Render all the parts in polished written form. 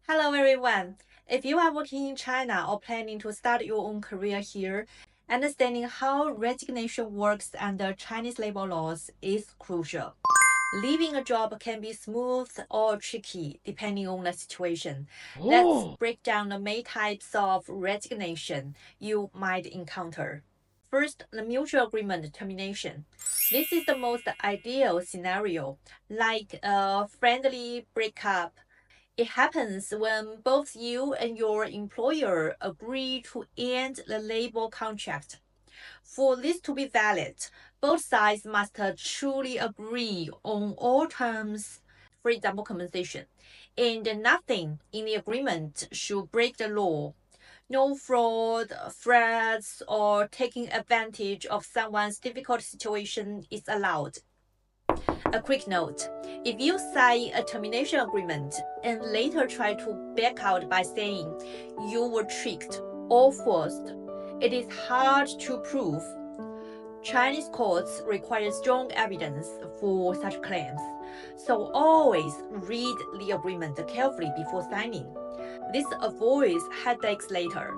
Hello everyone. If you are working in China or planning to start your own career here, understanding how resignation works under Chinese labor laws is crucial. Leaving a job can be smooth or tricky depending on the situation. Let's break down the main types of resignation you might encounter. First, the mutual agreement termination. This is the most ideal scenario, like a friendly breakup. It happens when both you and your employer agree to end the labor contract. For this to be valid, both sides must truly agree on all terms, for example, compensation, and nothing in the agreement should break the law. No fraud, threats, or taking advantage of someone's difficult situation is allowed. A quick note, if you sign a termination agreement and later try to back out by saying you were tricked or forced, it is hard to prove. Chinese courts require strong evidence for such claims, so always read the agreement carefully before signing. This avoids headaches later.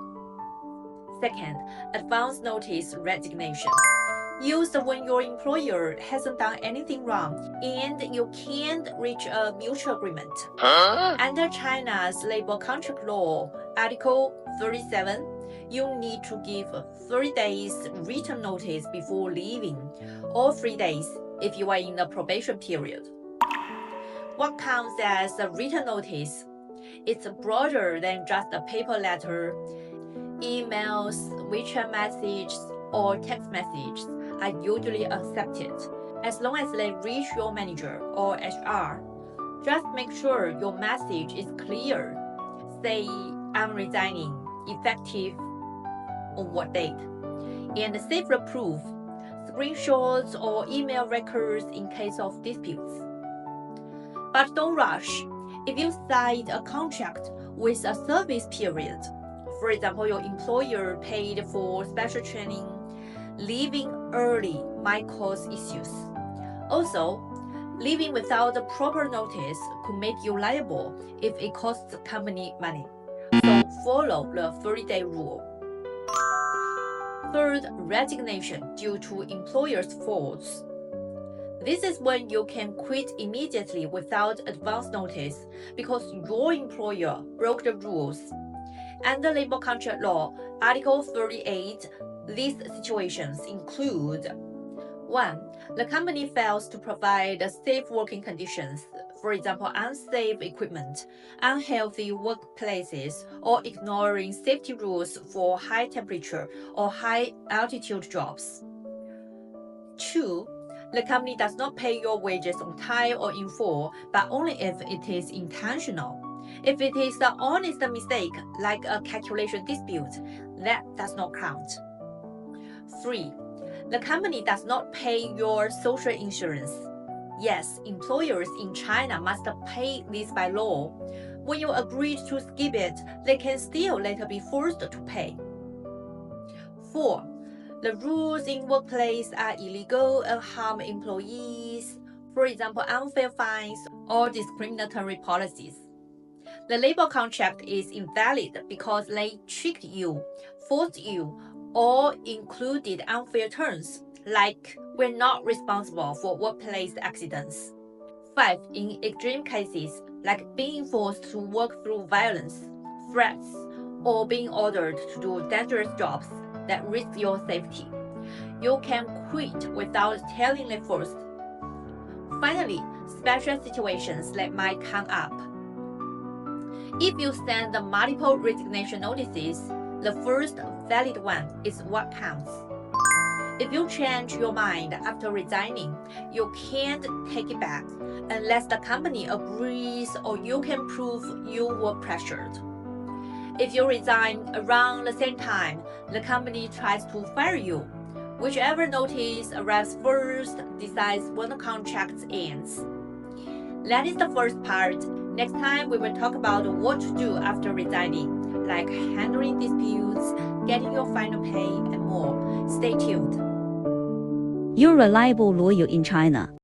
Second, advance notice resignation. Used when your employer hasn't done anything wrong and you can't reach a mutual agreement. Under China's labor contract law, Article 37, you need to give 30 days written notice before leaving, or 3 days if you are in the probation period. What counts as a written notice? It's broader than just a paper letter. Emails, WeChat messages, or text messages are usually accepted, as long as they reach your manager or HR. Just make sure your message is clear. Say, I'm resigning, effective on what date, and save the proof, screenshots or email records in case of disputes. But don't rush. If you signed a contract with a service period, for example, your employer paid for special training, leaving early might cause issues. Also, leaving without the proper notice could make you liable if it costs the company money. So follow the 30-day rule. Third, resignation due to employer's faults. This is when you can quit immediately without advance notice because your employer broke the rules. Under labor contract law, Article 38, these situations include 1. The company fails to provide safe working conditions, for example, unsafe equipment, unhealthy workplaces, or ignoring safety rules for high temperature or high altitude jobs. 2. The company does not pay your wages on time or in full, but only if it is intentional. If it is an honest mistake, like a calculation dispute, that does not count. 3. The company does not pay your social insurance. Yes, employers in China must pay this by law. When you agree to skip it, they can still later be forced to pay. 4. The rules in workplace are illegal and harm employees, for example, unfair fines or discriminatory policies. The labor contract is invalid because they tricked you, forced you, or included unfair terms, like we're not responsible for workplace accidents. 5. In extreme cases, like being forced to work through violence, threats, or being ordered to do dangerous jobs that risk your safety, you can quit without telling them first. Finally, special situations that might come up. If you send multiple resignation notices, the first valid one is what counts. If you change your mind after resigning, you can't take it back unless the company agrees or you can prove you were pressured. If you resign around the same time, the company tries to fire you. Whichever notice arrives first decides when the contract ends. That is the first part. Next time, we will talk about what to do after resigning, like handling disputes, getting your final pay, and more. Stay tuned. Your reliable lawyer in China.